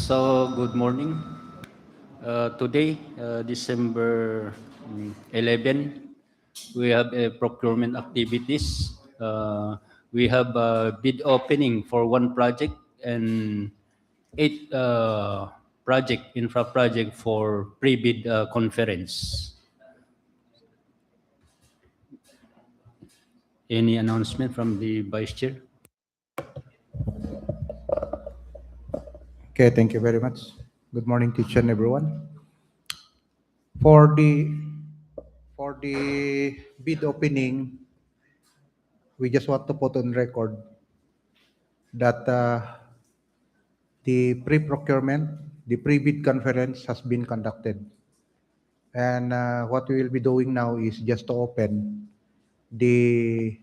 So, good morning. Today, December 11, we have a procurement activities. We have a bid opening for one project and 8 infra project for pre-bid conference. Any announcement from the Vice Chair? Okay, thank you very much. Good morning, teacher and everyone. For the bid opening, we just want to put on record that the pre-procurement, the pre-bid conference has been conducted. And what we will be doing now is just to open the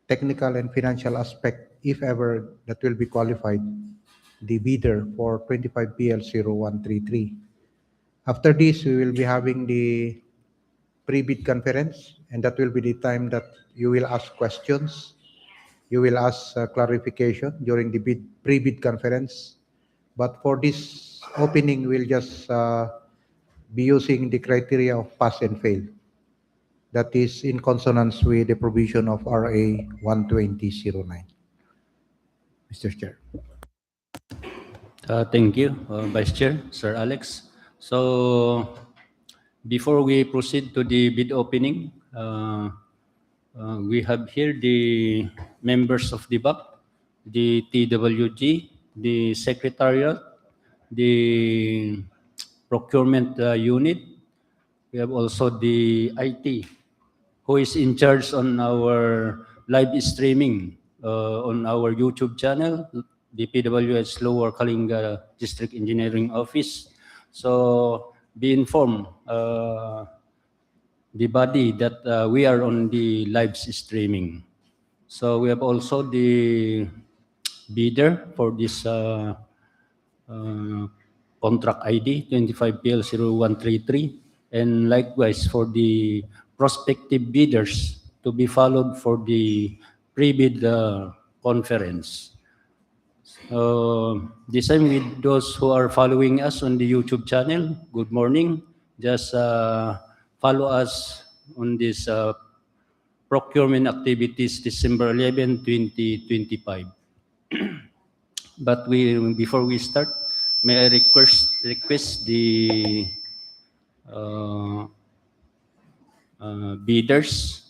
technical and financial aspect, if ever that will be qualified, the bidder for 25 PL0133. After this, we will be having the pre-bid conference, and that will be the time that you will ask questions, you will ask clarification during the pre-bid conference. But for this opening, we'll just be using the criteria of pass and fail. That is in consonance with the provision of RA 12009. Mr. Chair. Thank you, Vice Chair, Sir Alex. So, before we proceed to the bid opening, we have here the members of the BAC, the TWG, the Secretariat, the Procurement Unit. We have also the IT, who is in charge on our live streaming on our YouTube channel, the DPWH Lower Kalinga District Engineering Office. So be informed, the body that we are on the live streaming. So we have also the bidder for this contract ID 25PL0133, and likewise for the prospective bidders to be followed for the pre-bid conference. This time with those who are following us on the YouTube channel, good morning. Just follow us on this procurement activities December 11, 2025. But before we start, may I request the bidders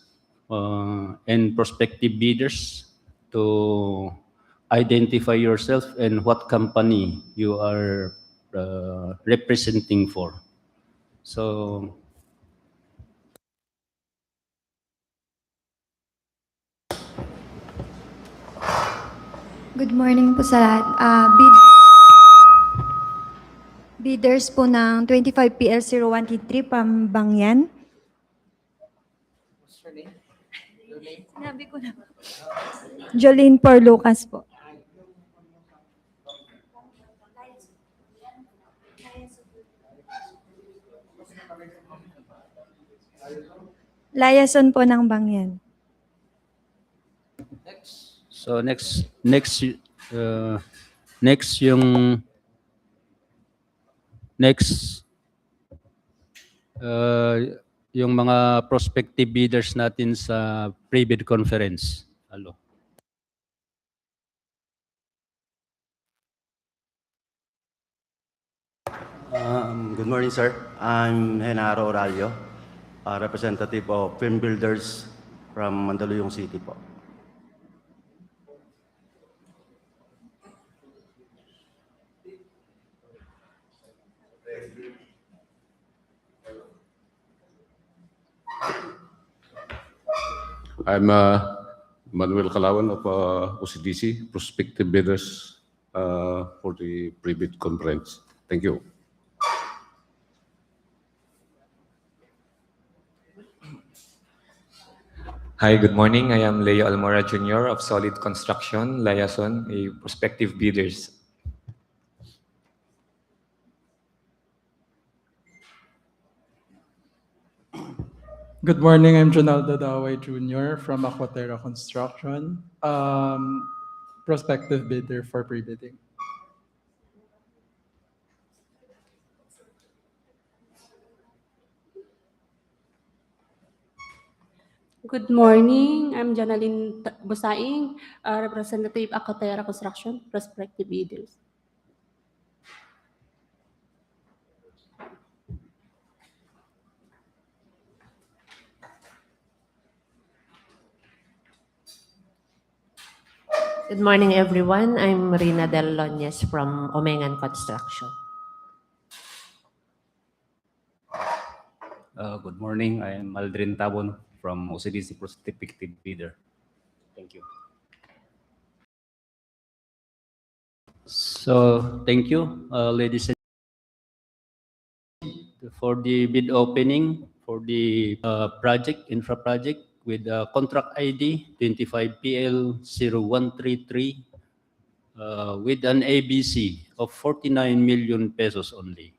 and prospective bidders to identify yourself and what company you are representing for. So, good morning po sa lahat. Bidders po ng 25PL0133 Pambangyan. What's your name? Sinabi ko na. Jolene Por Lucas po. Layason po ng Bangyan. So next yung yung mga prospective bidders natin sa pre-bid conference. Hello. Good morning, sir. I'm Henaro Oralio, representative of Film Builders from Mandaluyong City po. I'm Manuel Calawan of OCDC, prospective bidders for the pre-bid conference. Thank you. Hi, good morning. I am Leo Almora Jr. of Solid Construction, Liaison, a prospective bidders. Good morning, I'm Jonaldo Daway Jr. from Aquaterra Construction, prospective bidder for pre-bidding. Good morning. I'm Janalyn Busaing, Representative Acotera Construction, prospective bidders. Good morning, everyone. I'm Rina Del Loñez from Omengan Construction. Good morning. I am Aldrin Tabon from OCDC Prospective Bidder. Thank you. So thank you, ladies and for the bid opening for the infra project with contract ID 25PL0133 with an ABC of 49 million pesos only.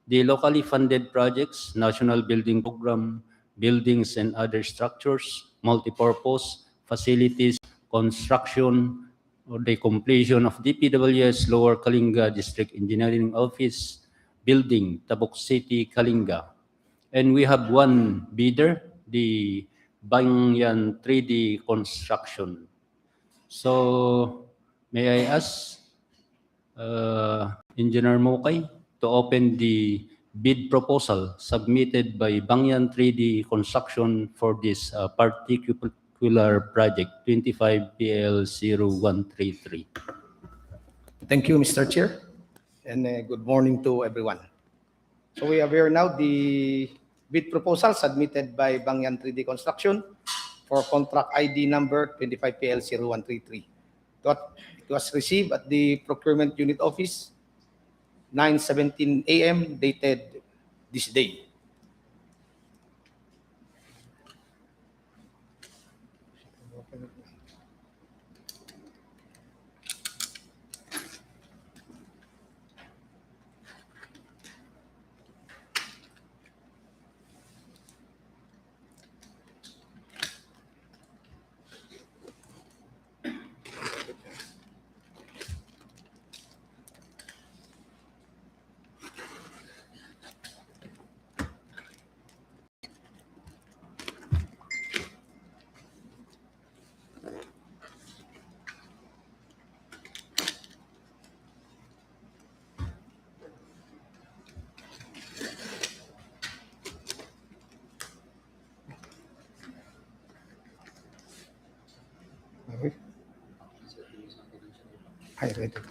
The locally funded projects, National Building Program, buildings and other structures, multipurpose facilities, construction, or the completion of DPWH Lower Kalinga District Engineering Office building, Tabuk City, Kalinga. And we have one bidder, the Banyan 3D Construction. So may I ask Engineer Mokay to open the bid proposal submitted by Banyan 3D Construction for this particular project 25PL0133. Thank you, Mr. Chair, and good morning to everyone. So we have here now the bid proposal submitted by Banyan 3D Construction for contract ID number 25PL0133. It was received at the Procurement Unit Office 9:17 a.m. dated this day. I read it.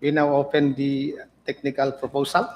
We now open the technical proposal.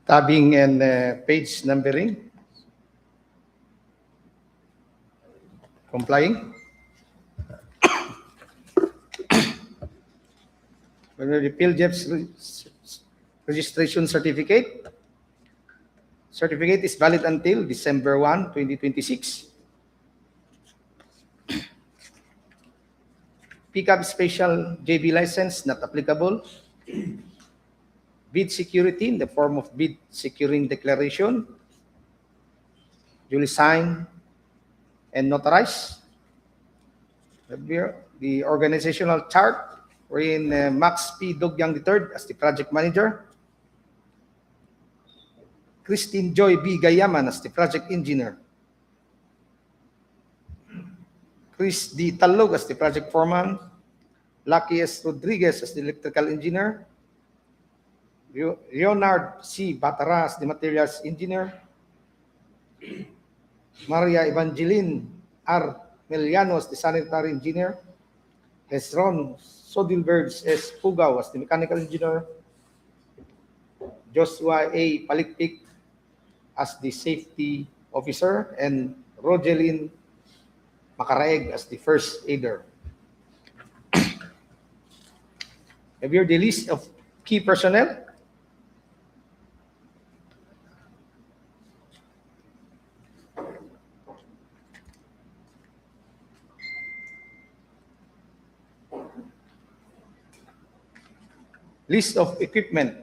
Tabbing and page numbering. Complying. When we repeal Jeff's registration certificate. Certificate is valid until December 1, 2026. Pickup special JV license not applicable. bid security in the form of bid securing declaration, duly signed and notarized. The organizational chart, wherein Max P. Dugyang III as the project manager, Christine Joy B. Gayaman as the project engineer, Chris D. Talog as the project foreman, Lucky S. Rodriguez as the electrical engineer, Leonard C. Batara as the materials engineer, Maria Evangeline R. Meliano as the sanitary engineer, Hezron Sodilbergs S. Pugaw as the mechanical engineer, Joshua A. Palikpik as the safety officer, and Rogelyn Macaraeg as the first aider. Have you heard the list of key personnel? List of equipment.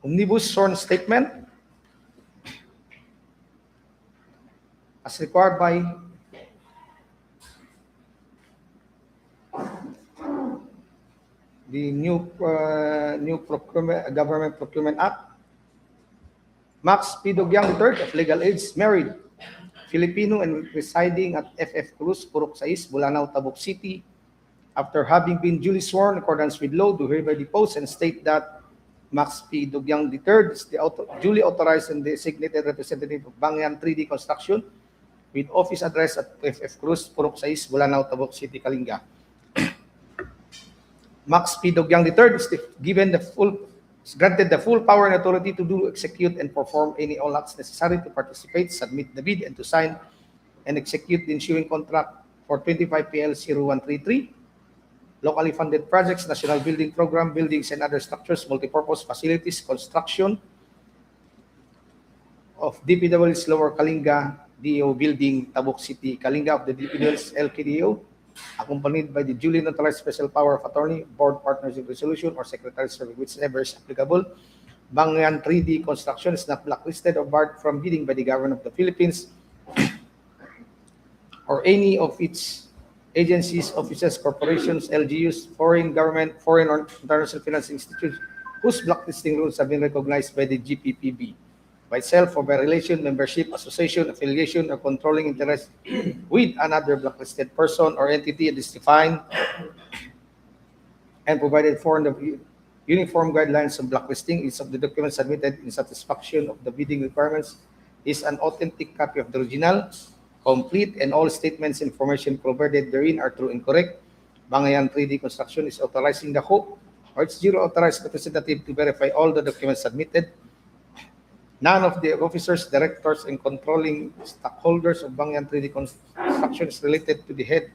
Omnibus sworn statement as required by the new Government Procurement Act. Max P. Dugyang III of legal age, married, Filipino and residing at FF Cruz, Purok 6, Bulanao, Tabuk City. After having been duly sworn in accordance with law, do hereby depose and state that Max P. Dugyang III is the duly authorized and designated representative of Banyan 3D Construction with office address at FF Cruz, Purok 6, Bulanao, Tabuk City, Kalinga. Max P. Dugyang III is granted the full power and authority to do, execute, and perform any all acts necessary to participate, submit the bid, and to sign and execute the ensuing contract for 25 PL 0133, locally funded projects, national building program, buildings and other structures, multipurpose facilities, construction of DPW's Lower Kalinga DO building, Tabuk City, Kalinga of the DPW's LKDO, accompanied by the duly notarized special power of attorney, board partnership resolution, or secretary serving, whichever is applicable. Banyan 3D Construction is not blacklisted or barred from bidding by the government of the Philippines or any of its agencies, offices, corporations, LGUs, foreign government, foreign or international financing institutions whose blacklisting rules have been recognized by the GPPB, by self or by relation, membership, association, affiliation, or controlling interest with another blacklisted person or entity as defined and provided for in the uniform guidelines of blacklisting. Each of the documents submitted in satisfaction of the bidding requirements is an authentic copy of the original, complete, and all statements and information provided therein are true and correct. Banyan 3D Construction is authorizing the HOPE or its zero authorized representative to verify all the documents submitted. None of the officers, directors, and controlling stockholders of Banyan 3D Construction is related to the head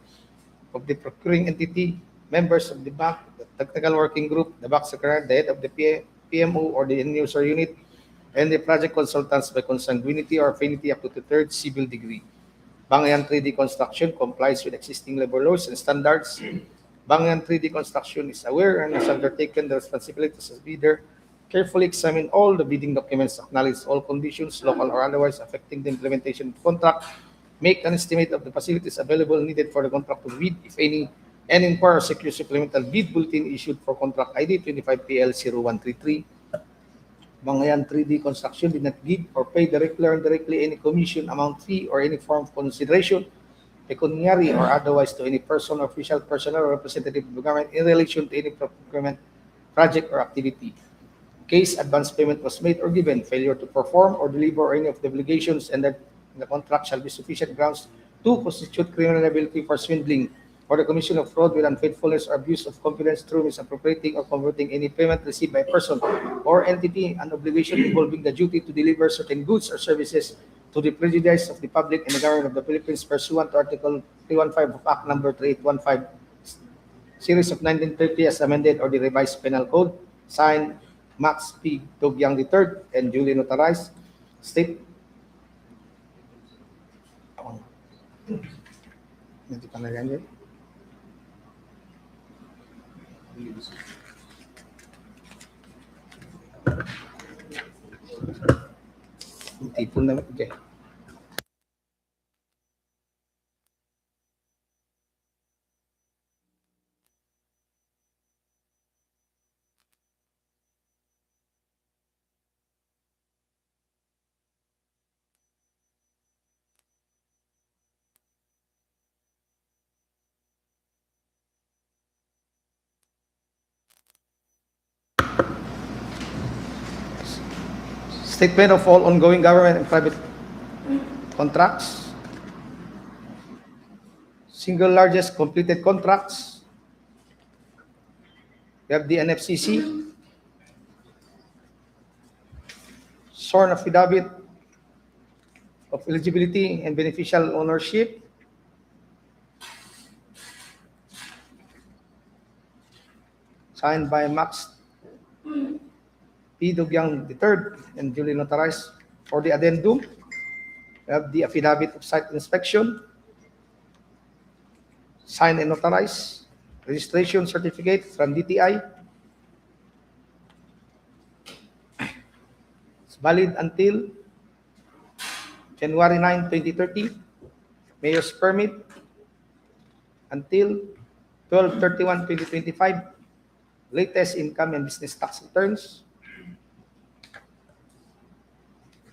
of the procuring entity, members of the BAC, the technical working group, the BAC secretary, the head of the PMO or the end user unit, and the project consultants by consanguinity or affinity up to the third civil degree. Banyan 3D Construction complies with existing labor laws and standards. Banyan 3D Construction is aware and has undertaken the responsibilities as bidder, carefully examine all the bidding documents, acknowledge all conditions, local or otherwise, affecting the implementation of the contract, make an estimate of the facilities available needed for the contract to bid, if any, and inquire or secure supplemental bid bulletin issued for contract ID 25PL 0133. Banyan 3D Construction did not give or pay directly or indirectly any commission, amount, fee, or any form of consideration, pecuniary or otherwise, to any person, official, personnel, or representative of the government in relation to any procurement project or activity. Case advance payment was made or given, failure to perform or deliver any of the obligations and that the contract shall be sufficient grounds to constitute criminal liability for swindling or the commission of fraud with unfaithfulness or abuse of confidence through misappropriating or converting any payment received by a person or entity, an obligation involving the duty to deliver certain goods or services to the prejudice of the public and the government of the Philippines pursuant to Article 315 of Act Number 3815, Series of 1930 as amended or the revised penal code, signed Max P. Dugyang III and duly notarized. State. Okay. Statement of all ongoing government and private contracts. Single largest completed contracts. We have the NFCC, sworn affidavit of eligibility and beneficial ownership, signed by Max P. Dugyang III and duly notarized. For the addendum, we have the affidavit of site inspection, signed and notarized. Registration certificate from DTI. It's valid until January 9, 2030. Mayor's permit until 12/31/2025. Latest income and business tax returns.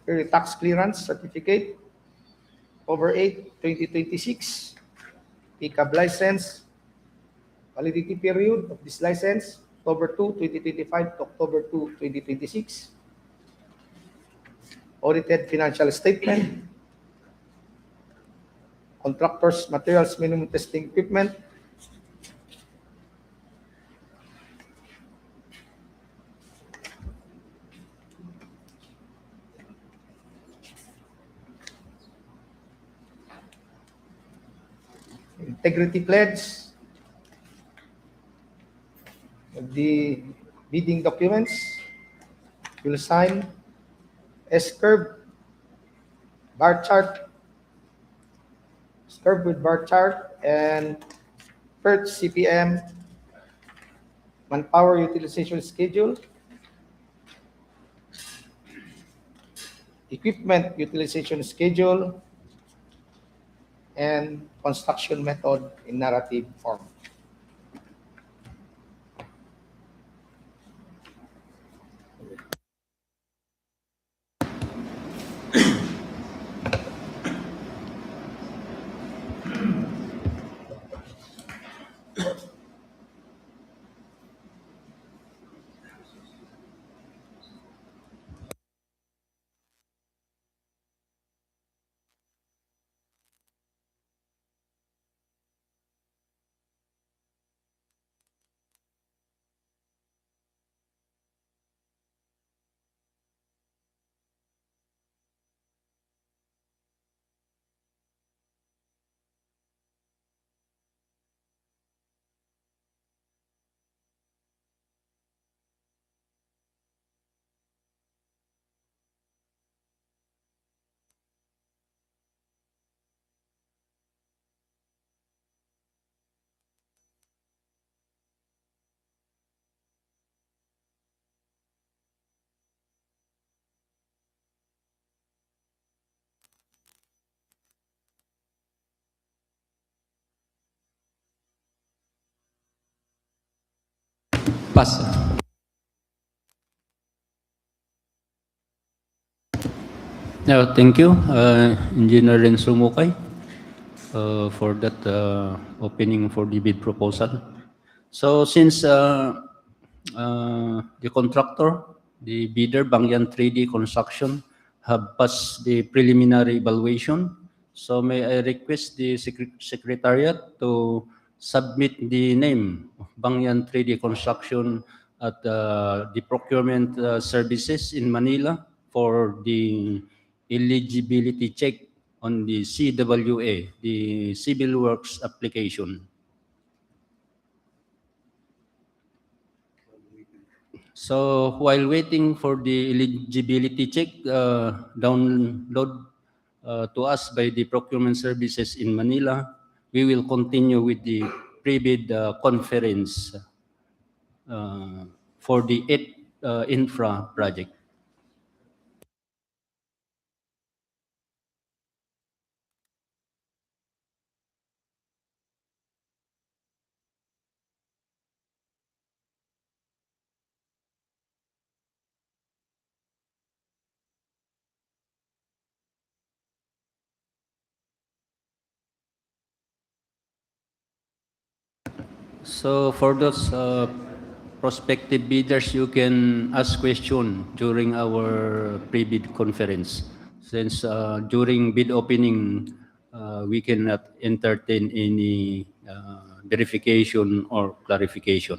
Period tax clearance certificate over 8/2026. PCAB license. Validity period of this license, October 2, 2025 to October 2, 2026. Audited financial statement. Contractors, materials, minimum testing equipment. Integrity pledge. The bidding documents. Will sign S-curve, bar chart, S-curve with bar chart, and PERT CPM, manpower utilization schedule, equipment utilization schedule, and construction method in narrative form. Pass. No, thank you, Engineer Renzo Mukay, for that opening for the bid proposal. So since the contractor, the bidder, Bangyan 3D Construction, have passed the preliminary evaluation, so may I request the Secretariat to submit the name of Bangyan 3D Construction at the procurement services in Manila for the eligibility check on the CWA, the Civil Works application. So while waiting for the eligibility check download to us by the procurement services in Manila, we will continue with the pre-bid conference for the 8 infra project. So for those prospective bidders, you can ask question during our pre-bid conference. Since during bid opening, we cannot entertain any verification or clarification.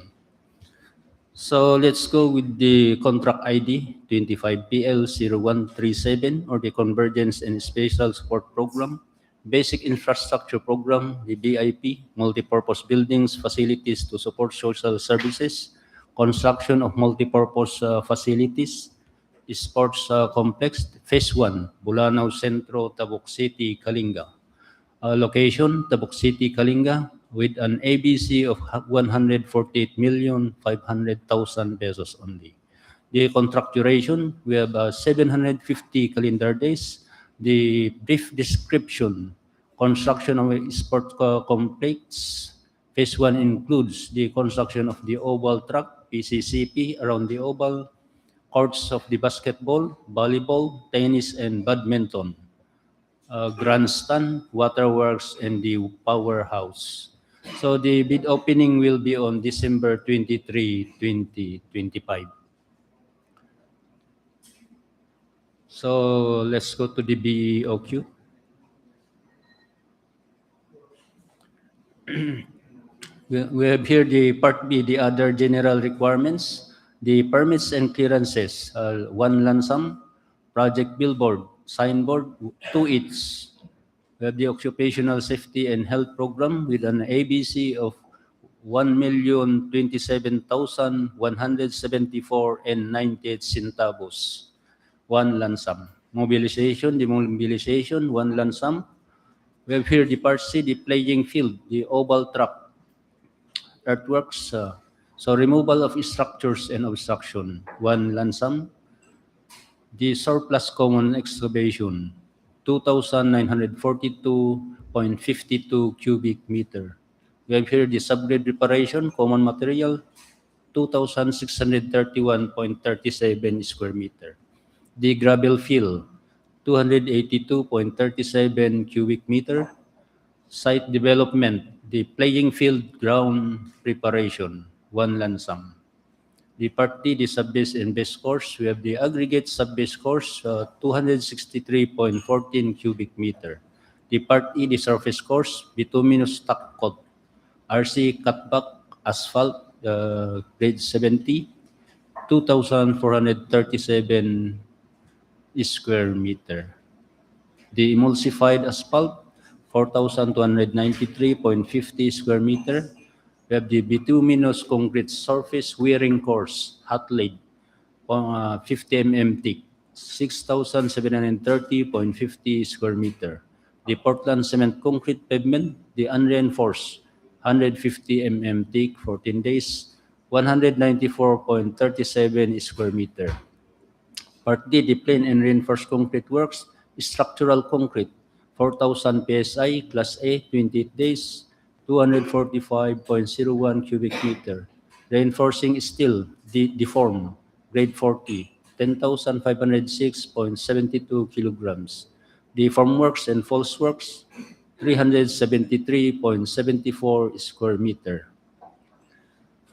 So let's go with the contract ID 25PL0137 or the Convergence and Spatial Support Program, Basic Infrastructure Program, the BIP, Multipurpose Buildings, Facilities to Support Social Services, Construction of Multipurpose Facilities, Sports Complex, Phase 1, Bulanao Centro, Tabuk City, Kalinga. Location, Tabuk City, Kalinga, with an ABC of 148,500,000 pesos only. The contract duration, we have 750 calendar days. The brief description, construction of a sport complex. Phase 1 includes the construction of the oval track, PCCP, around the oval, courts of the basketball, volleyball, tennis, and badminton. Grandstand, waterworks, and the powerhouse. So the bid opening will be on December 23, 2025. So let's go to the BOQ. We have here the Part B, the other general requirements, the permits and clearances, one lump sum, project billboard, signboard, 2 each. We have the Occupational Safety and Health Program with an ABC of 1,027,174.98 centavos, one lump sum. Mobilization, demobilization, one lump sum. We have here the Part C, the playing field, the oval track, earthworks, so removal of structures and obstruction, one lump sum. The surplus common excavation, 2,942.52 cubic meter. We have here the subgrade reparation, common material, 2,631.37 square meter. The gravel fill, 282.37 cubic meter. Site development, the playing field ground preparation, one lump sum. The Part D, the sub-base and base course, we have the aggregate sub-base course, 263.14 cubic meter. The Part E, the surface course, bituminous tuck coat, RC cutback asphalt, grade 70, 2,437 square meter. The emulsified asphalt, 4,293.50 square meter. We have the bituminous concrete surface wearing course, hot laid, 50 mm thick, 6,730.50 square meter. The Portland cement concrete pavement, the unreinforced, 150 mm thick, 14 days, 194.37 square meter. Part D, the plain and reinforced concrete works, structural concrete, 4,000 PSI, Class A, 28 days, 245.01 cubic meter. Reinforcing steel, deform, grade 40, 10,506.72 kilograms. The formworks and false works, 373.74 square meter.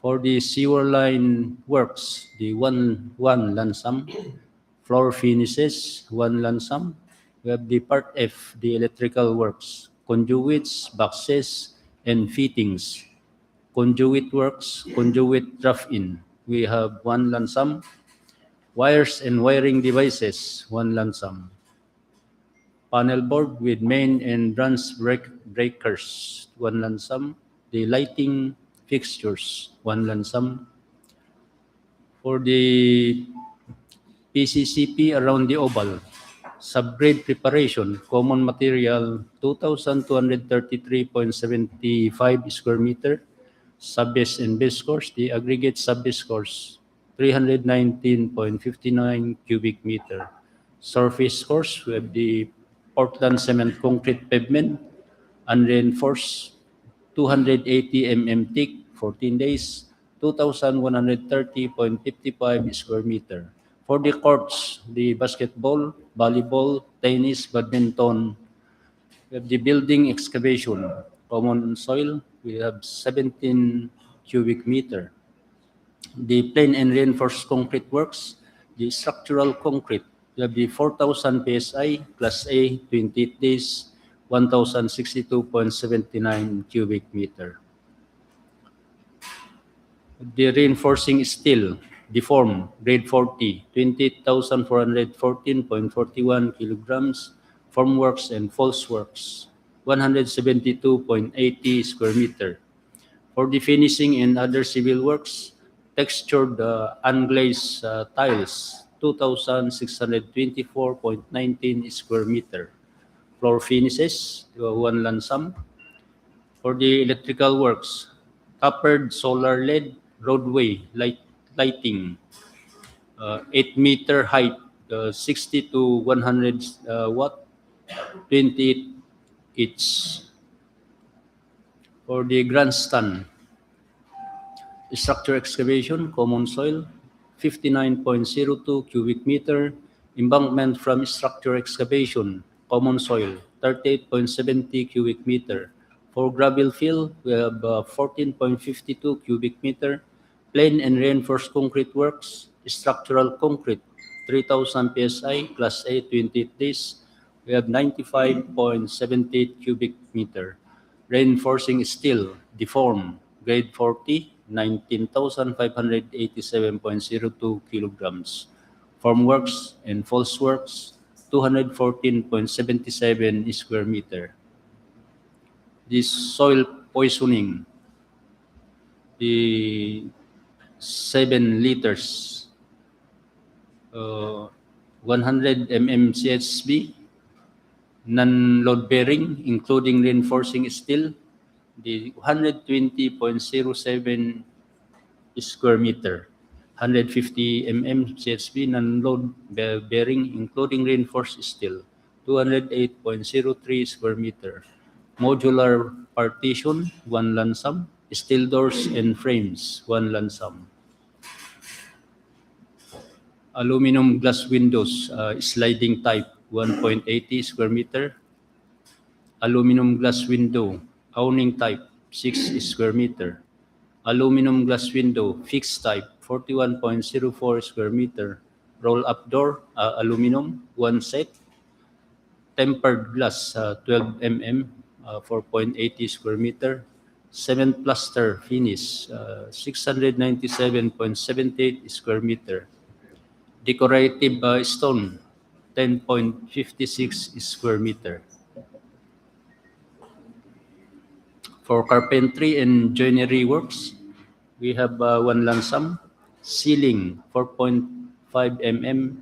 For the sewer line works, the one lump sum, floor finishes, one lump sum. We have the Part F, the electrical works, conduits, boxes, and fittings. Conduit works, conduit trough-in, we have one lump sum. Wires and wiring devices, one lump sum. Panel board with main and branch breakers, one lump sum. The lighting fixtures, one lump sum. For the PCCP around the oval, subgrade preparation, common material, 2,233.75 square meter. Sub-base and base course, the aggregate sub-base course, 319.59 cubic meter. Surface course, we have the Portland cement concrete pavement, unreinforced, 280 mm thick, 14 days, 2,130.55 square meter. For the courts, the basketball, volleyball, tennis, badminton, we have the building excavation, common soil, we have 17 cubic meter. The plain and reinforced concrete works, the structural concrete, we have the 4,000 PSI, Class A, 28 days, 1,062.79 cubic meter. The reinforcing steel, deformed, grade 40, 28,414.41 kilograms, formworks and false works, 172.80 square meter. For the finishing and other civil works, textured unglazed tiles, 2,624.19 square meter. Floor finishes, 1 lump sum. For the electrical works, coppered solar LED roadway lighting, 8 meter height, 60 to 100 watt, 28 each. For the grandstand, structure excavation, common soil, 59.02 cubic meter. Embankment from structure excavation, common soil, 38.70 cubic meter. For gravel fill, we have 14.52 cubic meter. Plain and reinforced concrete works, structural concrete, 3,000 PSI, Class A, 28 days. We have 95.78 cubic meter. Reinforcing steel, deformed, grade 40, 19,587.02 kilograms. Formworks and false works, 214.77 square meter. This soil poisoning, the 7 liters, 100 mm CHB, non-load bearing, including reinforcing steel, the 120.07 square meter, 150 mm CHB non-load bearing, including reinforced steel, 208.03 square meter. Modular partition, 1 lump sum. Steel doors and frames, 1 lump sum. Aluminum glass windows, sliding type, 1.80 square meter. Aluminum glass window, awning type, 6 square meter. Aluminum glass window, fixed type, 41.04 square meter. Roll-up door, aluminum, 1 set. Tempered glass, 12 mm, 4.80 square meter. Cement plaster finish, 697.78 square meter. Decorative stone, 10.56 square meter. For carpentry and joinery works, we have 1 lump sum. Ceiling, 4.5 mm.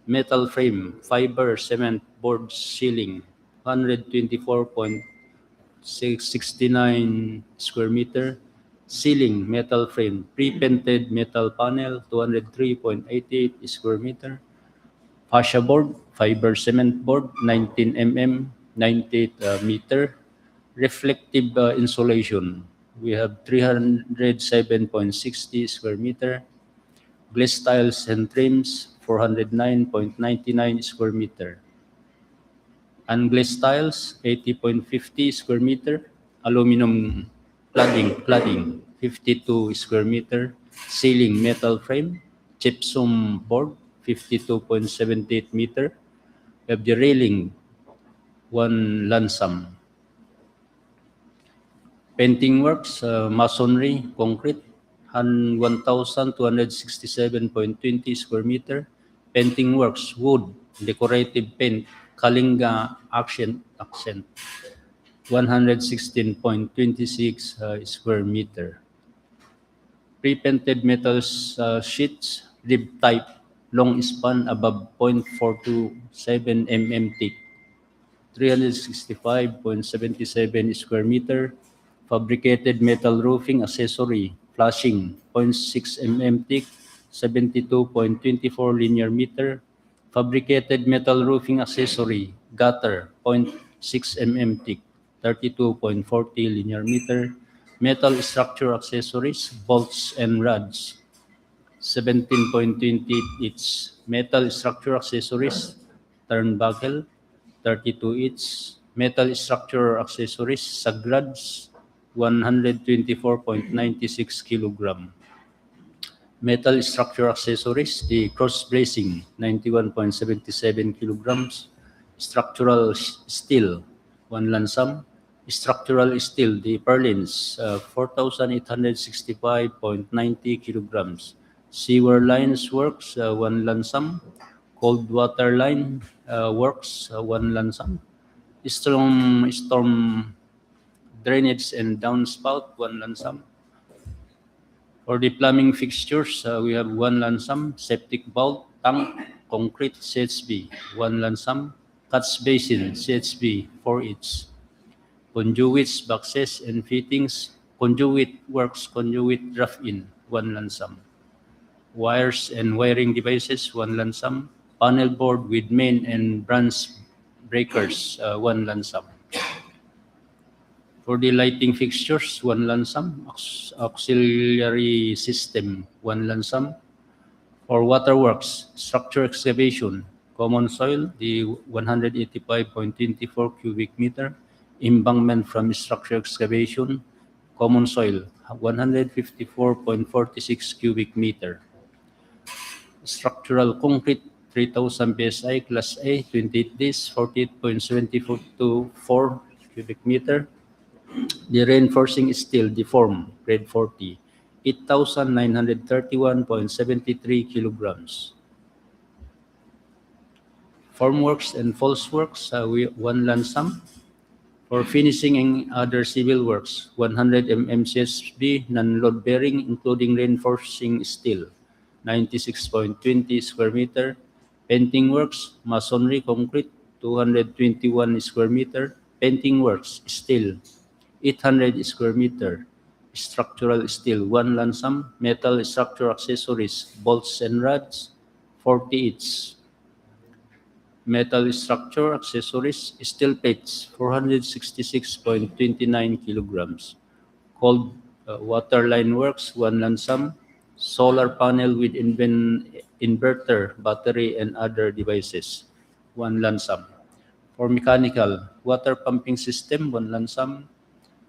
Metal frame, fiber cement board ceiling, 124.69 square meter. Ceiling, metal frame, pre-painted metal panel, 203.88 square meter. Fascia board, fiber cement board, 19 mm, 98 meter. Reflective insulation, we have 307.60 square meter. Glass tiles and trims, 409.99 square meter. Unglazed tiles, 80.50 square meter. Aluminum cladding, 52 square meter. Ceiling metal frame, gypsum board, 52.78 meter. We have the railing, 1 lump sum. Painting works, masonry, concrete, 1,267.20 square meter. Painting works, wood, decorative paint, Kalinga accent, 116.26 square meter. Pre-painted metal sheets, rib type, long span above 0.427 mm thick, 365.77 square meter. Fabricated metal roofing accessory, flashing, 0.6 mm thick, 72.24 linear meter. Fabricated metal roofing accessory, gutter, 0.6 mm thick, 32.40 linear meter. Metal structure accessories, bolts and rods, 17.20 each. Metal structure accessories, turnbuckle, 32 each. Metal structure accessories, sagrads, 124.96 kilogram. Metal structure accessories, the cross bracing, 91.77 kilograms. Structural steel, 1 lump sum. Structural steel, the purlins, 4,865.90 kilograms. Sewer lines works, 1 lump sum. Cold water line works, 1 lump sum. Storm drainage and downspout, 1 lump sum. For the plumbing fixtures, we have 1 lump sum. Septic valve, tank, concrete, CHB, 1 lump sum. Catch basin, CHB, 4 each. Conduits, boxes, and fittings, conduit works, conduit drop-in, 1 lump sum. Wires and wiring devices, 1 lump sum. Panel board with main and branch breakers, 1 lump sum. For the lighting fixtures, 1 lump sum. Auxiliary system, 1 lump sum. For waterworks, structure excavation, common soil, the 185.24 cubic meter. Embankment from structure excavation, common soil, 154.46 cubic meter. Structural concrete, 3,000 PSI, Class A, 28 days, 48.74 cubic meter. The reinforcing steel, deform, grade 40, 8,931.73 kilograms. Formworks and false works, 1 lump sum. For finishing and other civil works, 100 mm CSB, non-load bearing, including reinforcing steel, 96.20 square meter. Painting works, masonry, concrete, 221 square meter. Painting works, steel, 800 square meter. Structural steel, 1 lump sum. Metal structure accessories, bolts and rods, 40 each. Metal structure accessories, steel plates, 466.29 kilograms. Cold water line works, 1 lump sum. Solar panel with inverter, battery, and other devices, 1 lump sum. For mechanical, water pumping system, 1 lump sum.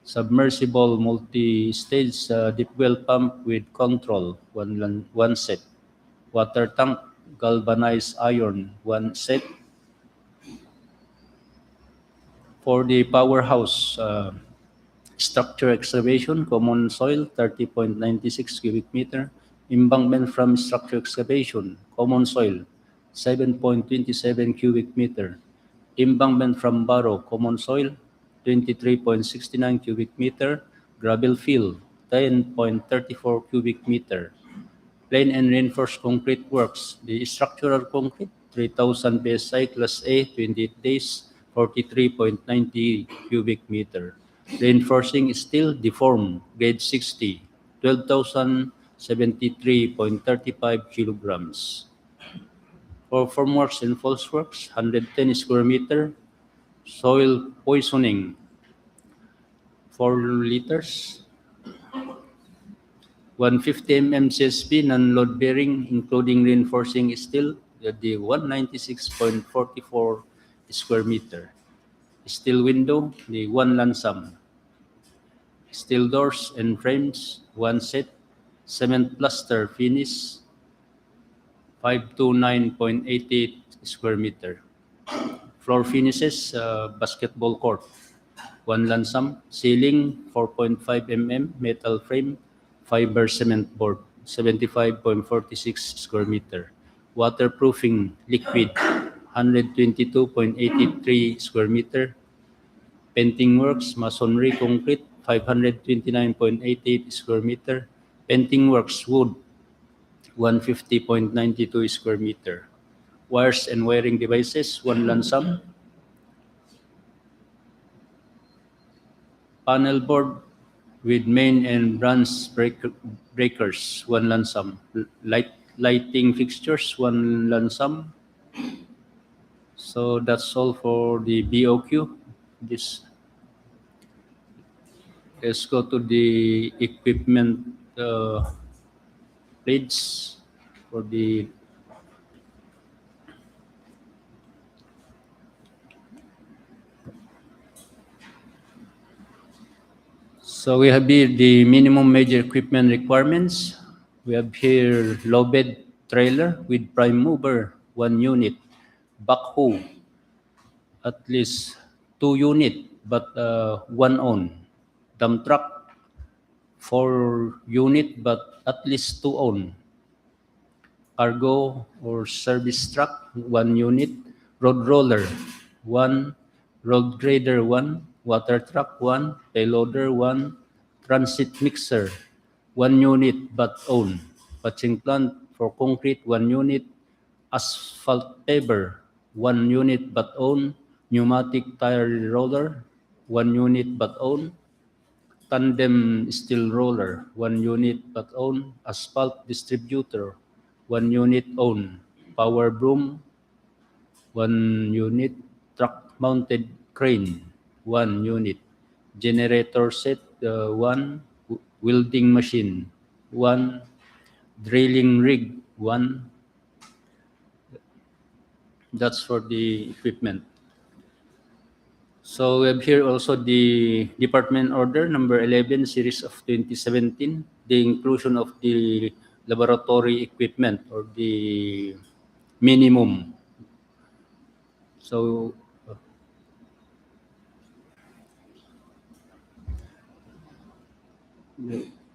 Submersible multi-stage deep well pump with control, 1 set. Water tank, galvanized iron, 1 set. For the powerhouse, structure excavation, common soil, 30.96 cubic meter. Embankment from structure excavation, common soil, 7.27 cubic meter. Embankment from barrow, common soil, 23.69 cubic meter. Gravel fill, 10.34 cubic meter. Plain and reinforced concrete works, the structural concrete, 3,000 PSI, Class A, 28 days, 43.90 cubic meter. Reinforcing steel, deform, grade 60, 12,073.35 kilograms. For formworks and false works, 110 square meter. Soil poisoning, 4 liters. 150 mm CSP, non-load bearing, including reinforcing steel, the 196.44 square meter. Steel window, the 1 lump sum. Steel doors and frames, 1 set. Cement plaster finish, 529.88 square meter. Floor finishes, basketball court, 1 lump sum. Ceiling, 4.5 mm metal frame, fiber cement board, 75.46 square meter. Waterproofing liquid, 122.83 square meter. Painting works, masonry, concrete, 529.88 square meter. Painting works, wood, 150.92 square meter. Wires and wiring devices, 1 lump sum. Panel board with main and branch breakers, 1 lump sum. Lighting fixtures, 1 lump sum. So that's all for the BOQ. Let's go to the equipment page for the So we have here the minimum major equipment requirements. We have here low bed trailer with prime mover, 1 unit, backhoe, at least 2 unit, but 1 own, dump truck, 4 unit, but at least 2 own, cargo or service truck, 1 unit, road roller, 1, road grader, 1, water truck, 1, payloader, 1, transit mixer, 1 unit but own, patching plant for concrete, 1 unit, asphalt paver, 1 unit but own, pneumatic tire roller, 1 unit but own, tandem steel roller, 1 unit but own, asphalt distributor, 1 unit own, power broom, 1 unit, truck mounted crane, 1 unit, generator set, 1, welding machine, 1, drilling rig, 1. That's for the equipment. So we have here also the Department Order number 11 series of 2017, the inclusion of the laboratory equipment or the minimum. So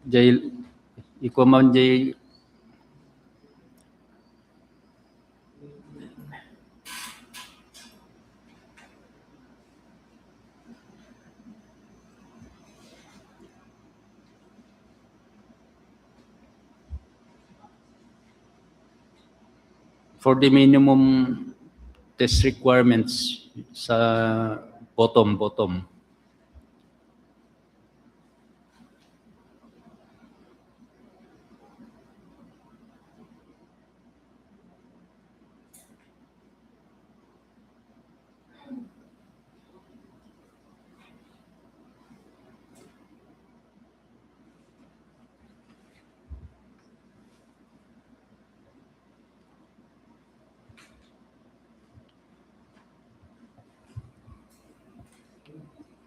Jay, ikaw man Jay, for the minimum test requirements sa bottom.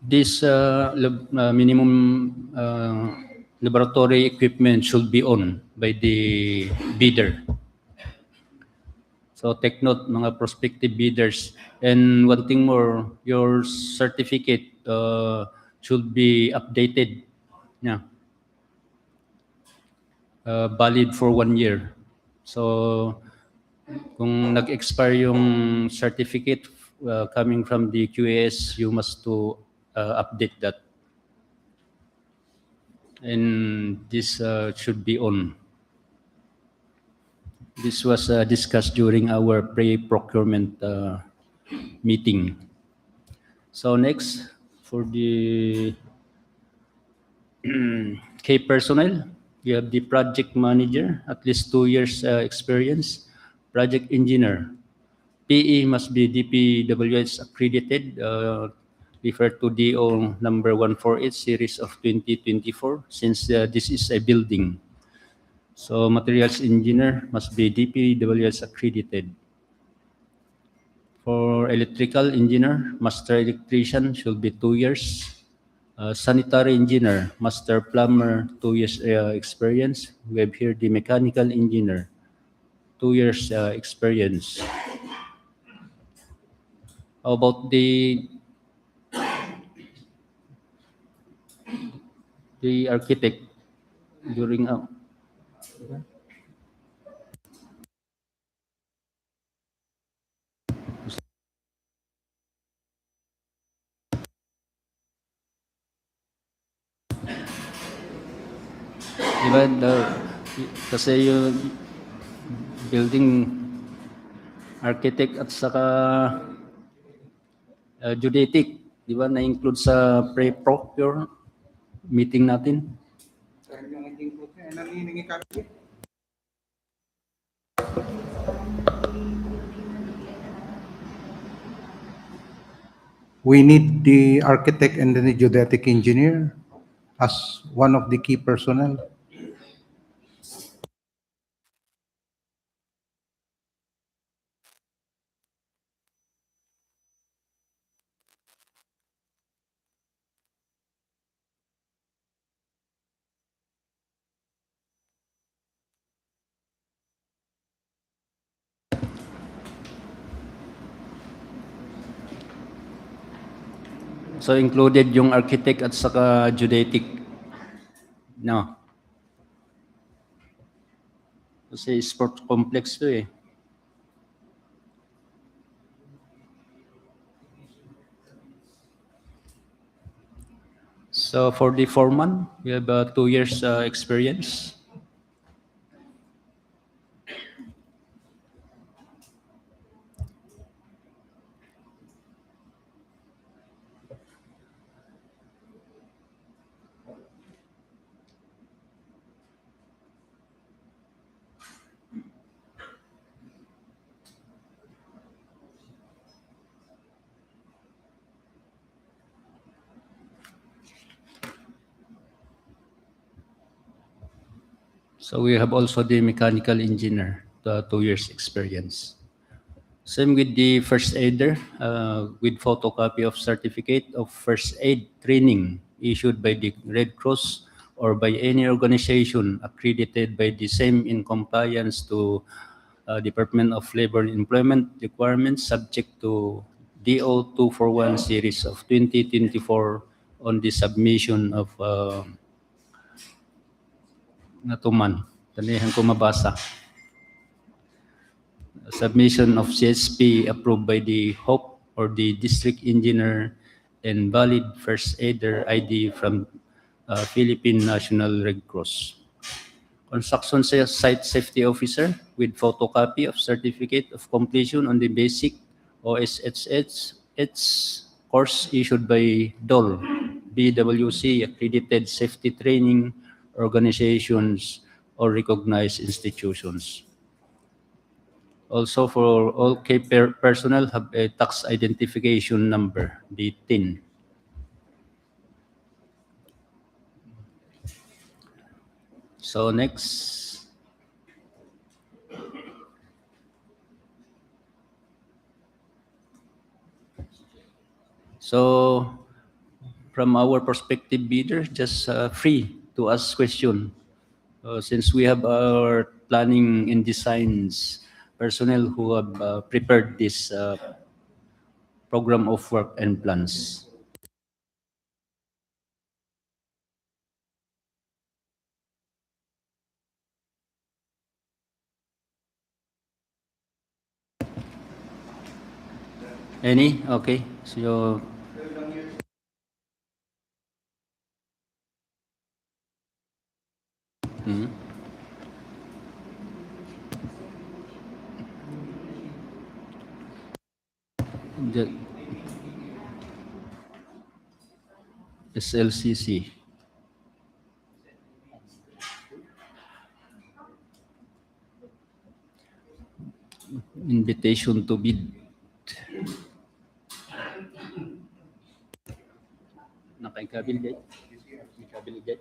This minimum laboratory equipment should be owned by the bidder. So take note mga prospective bidders. And one thing more, your certificate should be updated. Yeah. Valid for 1 year. So kung nag-expire yung certificate coming from the QAS, you must to update that. And this should be on. This was discussed during our pre-procurement meeting. So next, for the key personnel, you have the project manager, at least 2 years experience, project engineer. PE must be DPWH accredited, refer to DO number 148 series of 2024, since this is a building. So materials engineer must be DPWH accredited. For electrical engineer, master electrician should be 2 years. Sanitary engineer, master plumber, 2 years experience. We have here the mechanical engineer, 2 years experience. How about the architect during diba, kasi yung building architect at saka geodetic, di ba, na-include sa pre-procure meeting natin? We need the architect and the geodetic engineer as one of the key personnel. So included yung architect at saka geodetic. No. Kasi sport complex to eh. So for the foreman, we have 2 years experience. So we have also the mechanical engineer, 2 years experience. Same with the first aider, with photocopy of certificate of first aid training issued by the Red Cross or by any organization accredited by the same in compliance to Department of Labor and Employment requirements subject to DO 241 series of 2024 on the submission of natuman. Tanihan ko mabasa. Submission of CSP approved by the HOP or the district engineer and valid first aider ID from Philippine National Red Cross. Construction site safety officer with photocopy of certificate of completion on the basic OSHS course issued by DOL, BWC accredited safety training organizations or recognized institutions. Also, for all key personnel have a tax identification number, the TIN. So next. So from our prospective bidder, just free to ask question. Since we have our planning and designs personnel who have prepared this program of work and plans. Any? Okay. So the SLCC. Invitation to bid. Nakaikabil dyan? Nakaikabil dyan?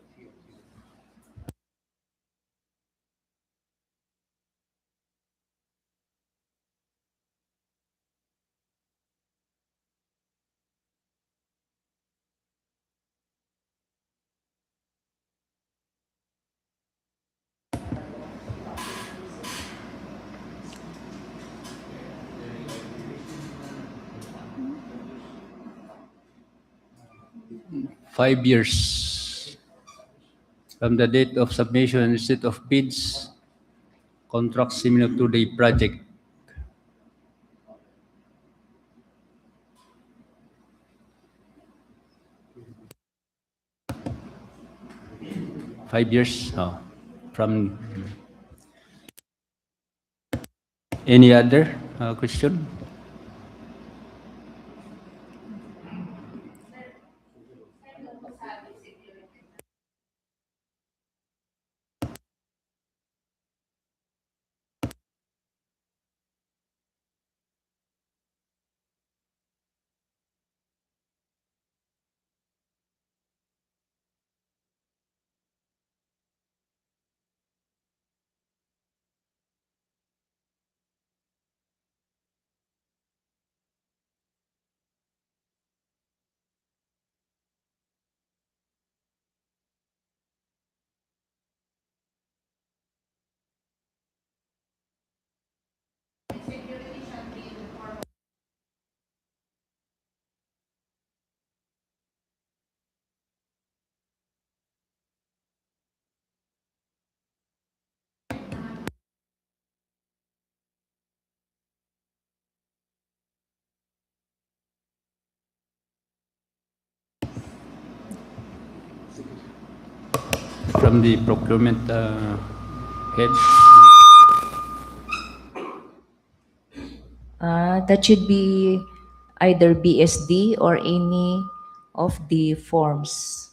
Five years from the date of submission and receipt of bids, contract similar to the project. Five years from any other question? from the procurement head. That should be either BSD or any of the forms.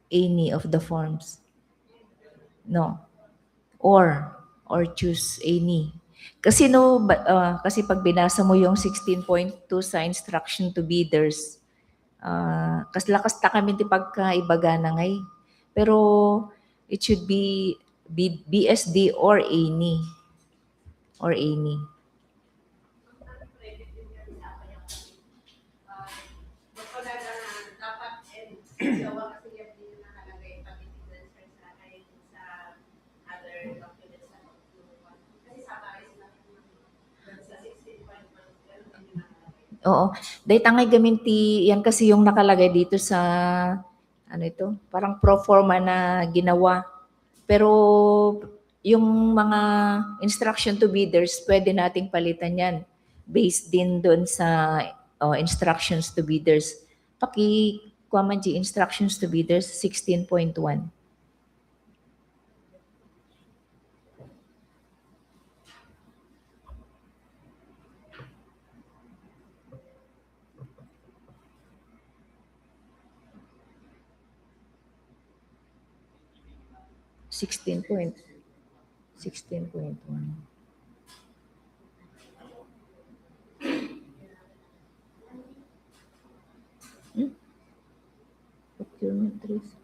Any of the forms. No. Or choose any. Kasi kasi pag binasa mo yung 16.2 sa instruction to bidders, kas lakas ta kami ti pagkaibaga na ngay. Pero it should be BSD or any. Or any. Oo. Dahil tangay gaminti, yan kasi yung nakalagay dito sa, ano ito, parang pro forma na ginawa. Pero yung mga instruction to bidders, pwede nating palitan yan based din doon sa instructions to bidders. Kuha man di instructions to bidders 16.1. Sixteen point one. Procurement risk.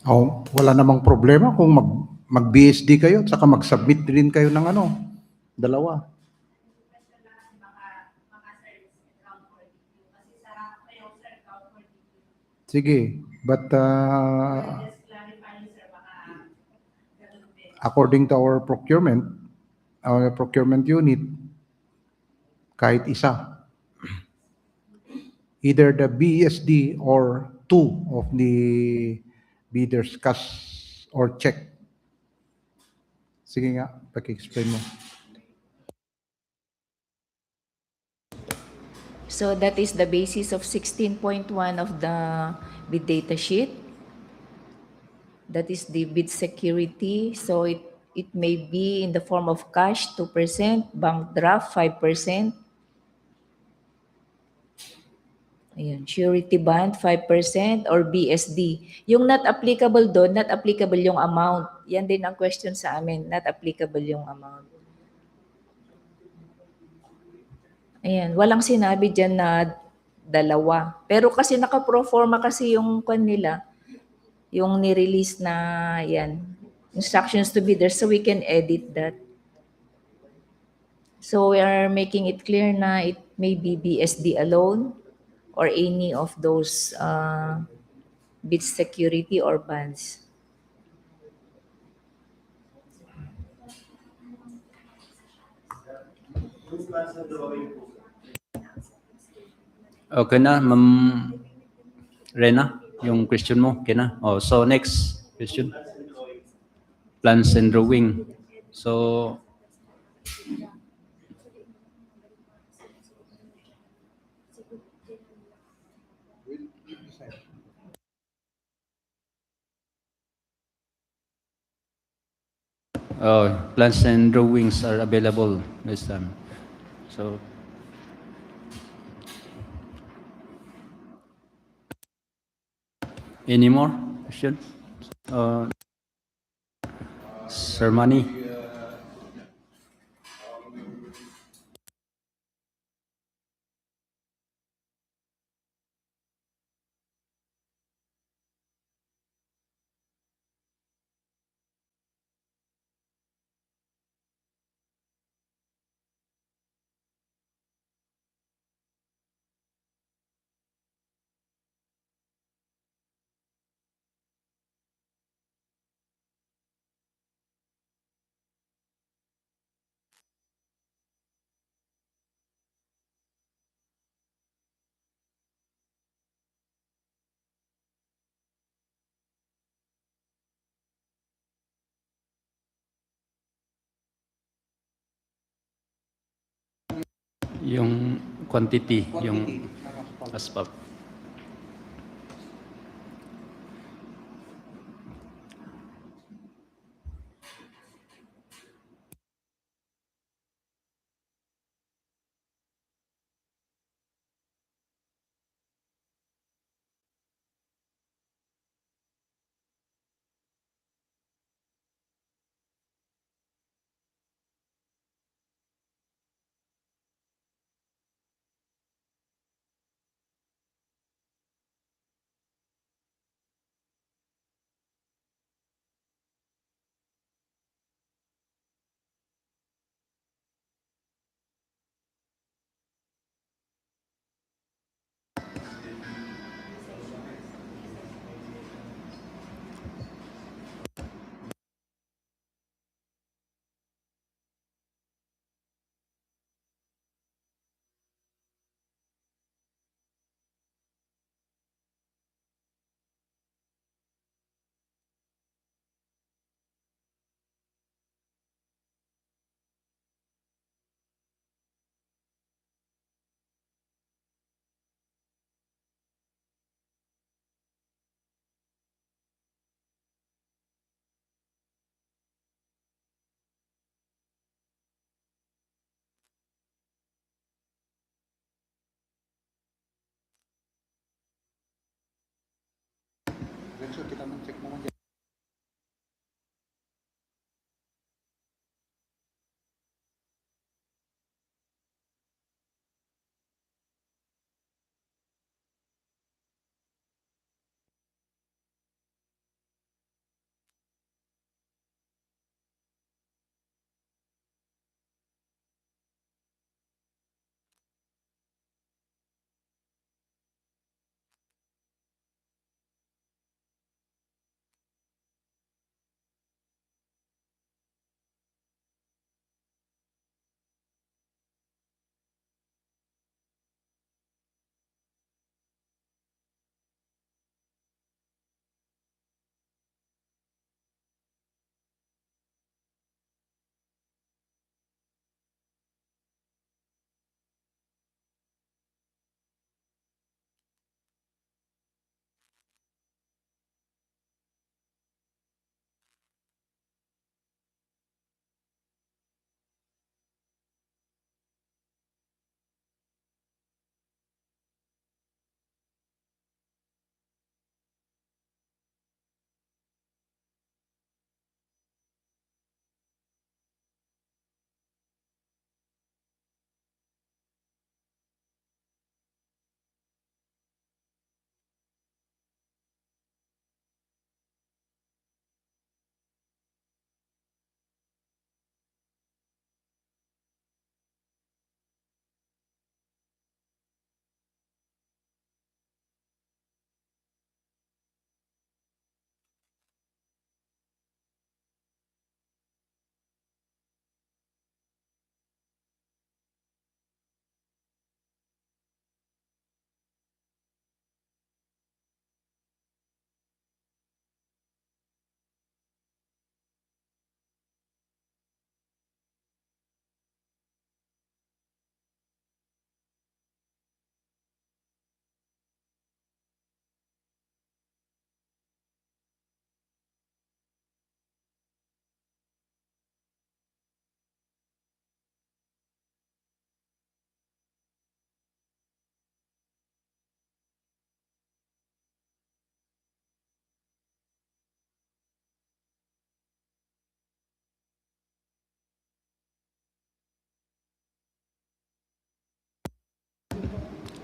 Oh, wala namang problema kung mag-BSD kayo at saka mag-submit din kayo ng dalawa. Sige, but according to our procurement unit, kahit isa, either the BSD or two of the bidders cash or check. Sige nga, paki-explain mo. So that is the basis of 16.1 of the bid data sheet. That is the bid security. So it may be in the form of cash 2%, bank draft 5%. Ayan, surety bond 5% or BSD. Yung not applicable doon, not applicable yung amount. Yan din ang question sa amin, not applicable yung amount. Ayan, walang sinabi dyan na dalawa. Pero kasi naka-proforma kasi yung nila, yung ni-release na yan, instructions to bidders, so we can edit that. So we are making it clear na it may be BSD alone or any of those bid security or bonds. Okay na, Ma'am Rena, yung question mo, okay na. Oh, so next question. Plans and drawing. So, plans and drawings are available this time. So, any more question? Sir Manny? Yung quantity, yung asphalt.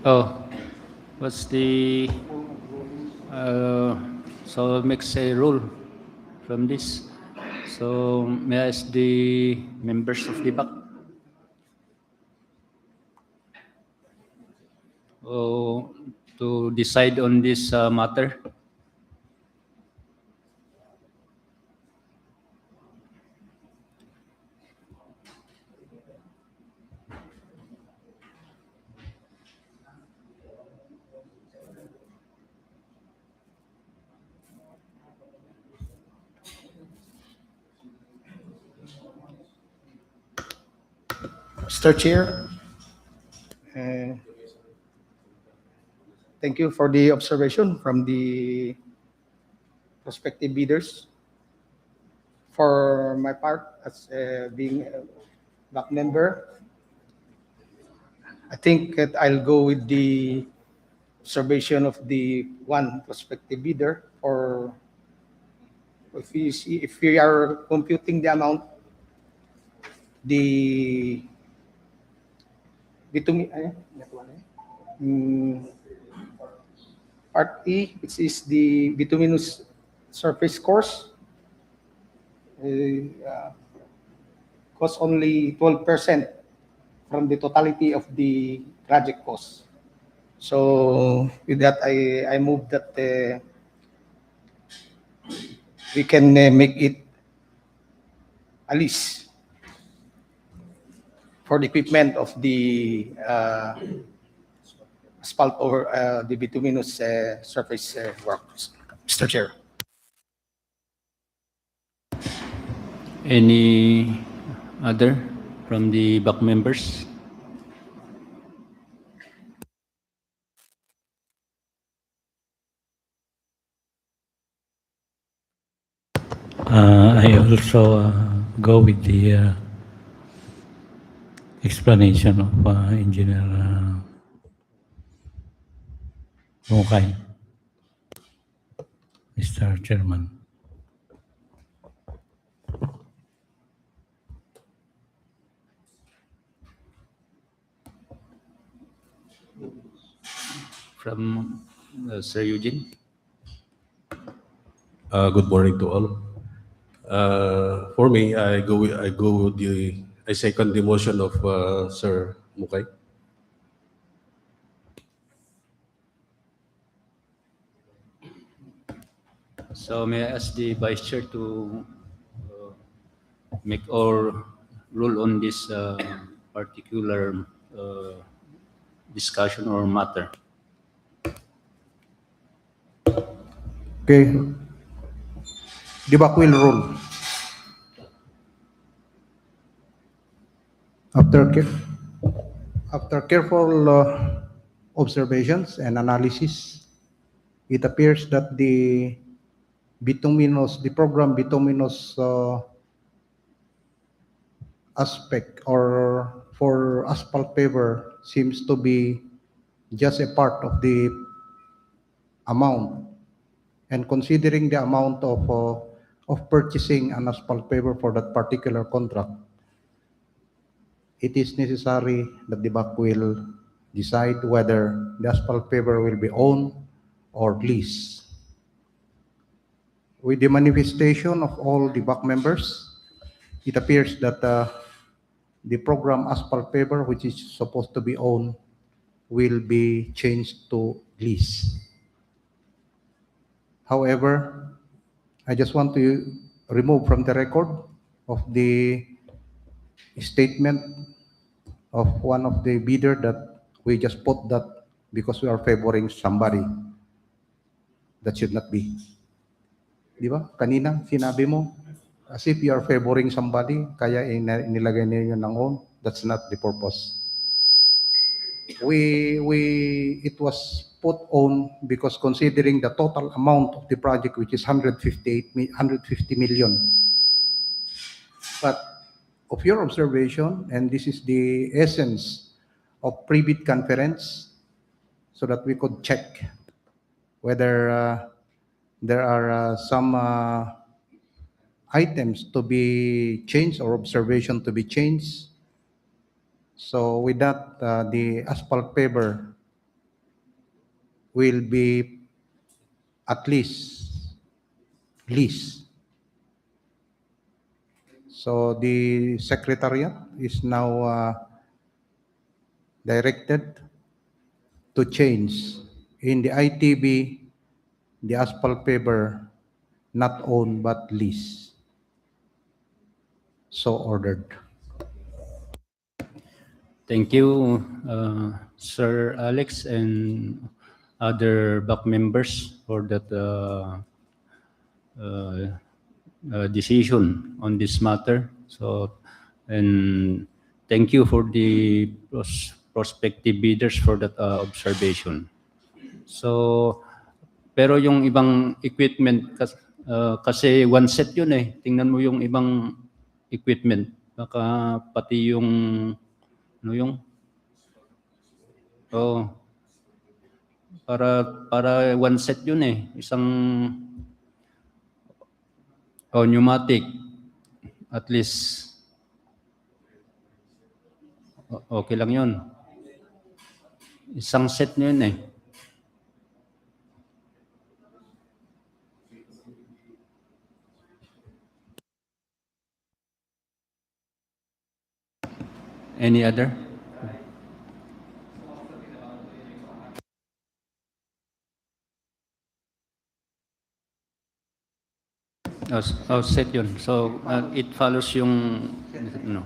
Oh, what's the so makes a rule from this. So may I ask the members of the back to decide on this matter? Mr. Chair, thank you for the observation from the prospective bidders. For my part, as being a back member, I think that I'll go with the observation of the one prospective bidder, or if we are computing the amount, the bitumen, part E, which is the bituminous surface course, costs only 12% from the totality of the project cost. So with that, I move that we can make it a lease for the equipment of the asphalt or the bituminous surface works. Mr. Chair. Any other from the back members? I also go with the explanation of Engineer Mukay, Mr. Chairman. From Sir Eugene? Good morning to all. For me, I second the motion of Sir Mukay. So may I ask the Vice Chair to make or rule on this particular discussion or matter? Okay. DBAC will rule. After careful observations and analysis, it appears that the program bituminous aspect or for asphalt paver seems to be just a part of the amount. And considering the amount of purchasing an asphalt paver for that particular contract, it is necessary that the BAC will decide whether the asphalt paver will be owned or leased. With the manifestation of all the BAC members, it appears that the program asphalt paver, which is supposed to be owned, will be changed to lease. However, I just want to remove from the record of the statement of one of the bidder that we just put that because we are favoring somebody. That should not be. Di ba? Kanina, sinabi mo, as if you are favoring somebody, kaya inilagay niyo ng own. That's not the purpose. It was put on because considering the total amount of the project, which is 150 million. But of your observation, and this is the essence of pre-bid conference, so that we could check whether there are some items to be changed or observation to be changed. So with that, the asphalt paver will be at least leased. So the Secretariat is now directed to change in the ITB the asphalt paver not owned but leased. So ordered. Thank you, Sir Alex and other BAC members for that decision on this matter. So, and thank you for the prospective bidders for that observation. So, pero yung ibang equipment, kasi one set yun eh. Tingnan mo yung ibang equipment. Baka pati yung, ano yung, oh, para one set yun eh. Isang, pneumatic. At least, okay lang yun. Isang set na yun eh. Any other? Set yun. So, it follows yung, no.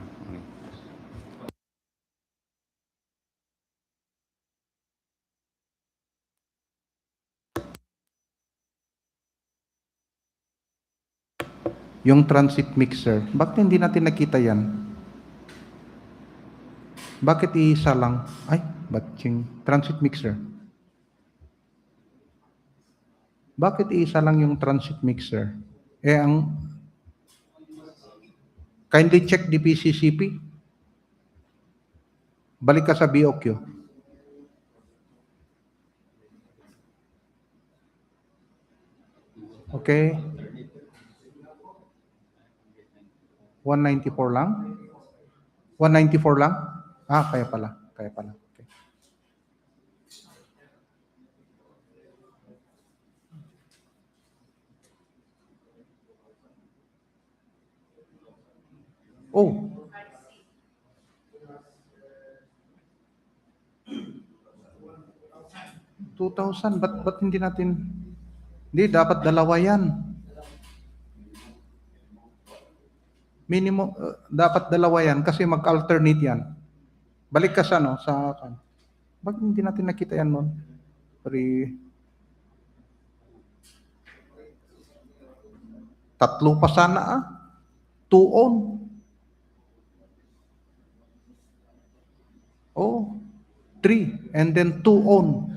Yung transit mixer, bakit hindi natin nakita yan? Bakit isa lang? Ay, batching transit mixer. Bakit isa lang yung transit mixer? Kindly check the PCCP. Balik ka sa BOQ. Okay. 194 lang? 194 lang? Kaya pala. Okay. Oh. $2,000. Ba't hindi natin? Hindi, dapat dalawa yan. Minimum, dapat dalawa yan kasi mag-alternate yan. Balik ka sa bakit hindi natin nakita yan nun? Tatlo pa sana 2 on. Oh, 3 and then 2 on.